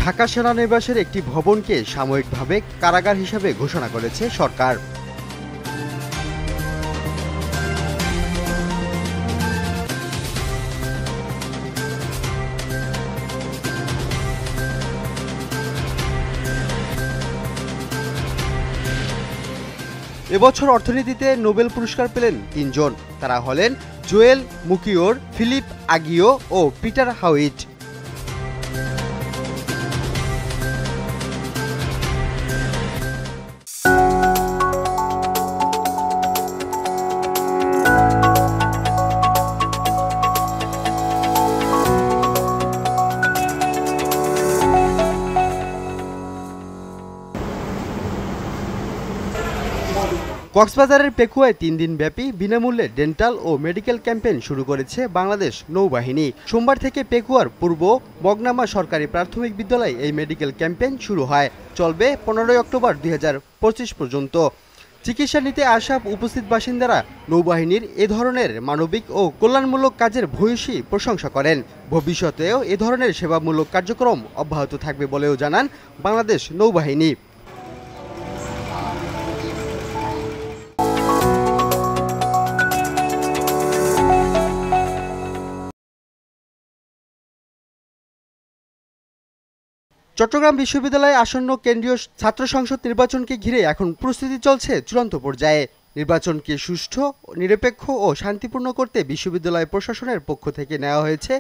ঢাকা সেনানিবাসের একটি ভবনকে সাময়িকভাবে কারাগার হিসেবে ঘোষণা করেছে সরকার। এবছর অর্থনীতিতে নোবেল পুরস্কার পেলেন ৩ জন। তারা হলেন জোয়েল মুকিওর, ফিলিপ আগিও ও পিটার হাউইট। কক্সবাজারের পেকুয়ায় ৩ দিনব্যাপী বিনামূল্যে ডেন্টাল ও মেডিকেল ক্যাম্পেইন শুরু করেছে বাংলাদেশ নৌবাহিনী। সোমবার থেকে পেকুয়ার পূর্ব মগনামা সরকারি প্রাথমিক বিদ্যালয়ে এই মেডিকেল ক্যাম্পেইন শুরু হয়। চলবে ১৫ অক্টোবর ২০২৫ পর্যন্ত। চিকিৎসা নিতে আসা উপস্থিত বাসিন্দারা নৌবাহিনীর এ ধরনের মানবিক ও কল্যাণমূলক কাজের ভূয়সী প্রশংসা করেন। ভবিষ্যতেও এ ধরনের সেবামূলক কার্যক্রম অব্যাহত থাকবে বলেও জানান বাংলাদেশ নৌবাহিনী। চট্টগ্রাম বিশ্ববিদ্যালয়ে আসন্ন কেন্দ্রীয় ছাত্র সংসদ নির্বাচনকে ঘিরে এখন প্রস্তুতি চলছে চূড়ান্ত পর্যায়ে। নির্বাচনকে সুষ্ঠু, নিরপেক্ষ ও শান্তিপূর্ণ করতে বিশ্ববিদ্যালয় প্রশাসনের পক্ষ থেকে নেওয়া হয়েছে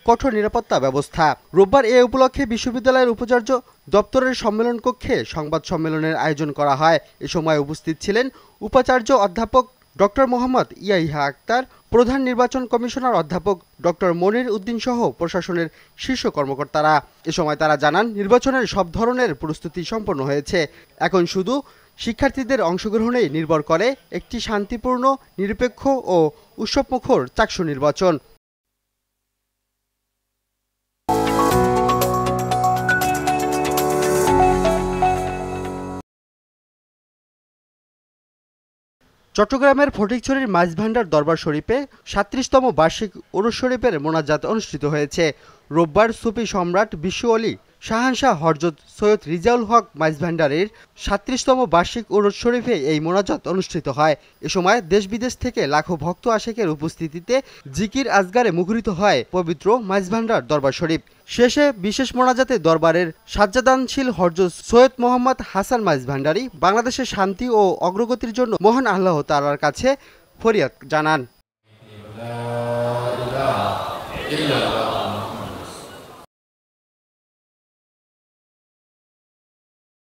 কঠোর নিরাপত্তা ব্যবস্থা। রোববার এ উপলক্ষে বিশ্ববিদ্যালয়ের উপাচার্য দপ্তরের সম্মেলন কক্ষে সংবাদ সম্মেলনের আয়োজন করা হয়। এ সময় উপস্থিত ছিলেন উপাচার্য অধ্যাপক ডক্টর মোহাম্মদ ইয়াহিয়া আক্তার, প্রধান নির্বাচন কমিশনার অধ্যাপক ডক্টর মনির উদ্দিন সহ প্রশাসনের শীর্ষ কর্মকর্তারা। এ সময় তারা জানান, নির্বাচনের সব ধরনের প্রস্তুতি সম্পন্ন হয়েছে। এখন শুধু শিক্ষার্থীদের অংশগ্রহণেই নির্ভর করে একটি শান্তিপূর্ণ, নিরপেক্ষ ও উৎসবমুখর চাকসু নির্বাচন। চট্টগ্রামের ফটিকছড়ির মাঝভান্ডার দরবার শরীফে ৩৭তম বার্ষিক উরুস শরীফের মোনাজাত অনুষ্ঠিত হয়েছে। রোববার সুফি সম্রাট বিশ্ব অলি শাহানশাহ হযরত সৈয়দ রিজাউল হক মাঝভান্ডারের ৩৭তম বার্ষিক উরুস শরীফে এই মোনাজাত অনুষ্ঠিত হয়। এ সময় দেশ বিদেশ থেকে লাখো ভক্ত আশেকের উপস্থিতিতে জিকির আজগারে মুখরিত হয় পবিত্র মাঝভান্ডার দরবার শরীফ। শেষে বিশেষ মোনাজাতে দরবারের সাজ্জাদানশীল হযরত সৈয়দ মোহাম্মদ হাসান মাঝভান্ডারী বাংলাদেশের শান্তি ও অগ্রগতির জন্য মহান আল্লাহ তাআলার কাছে ফরিয়াদ জানান।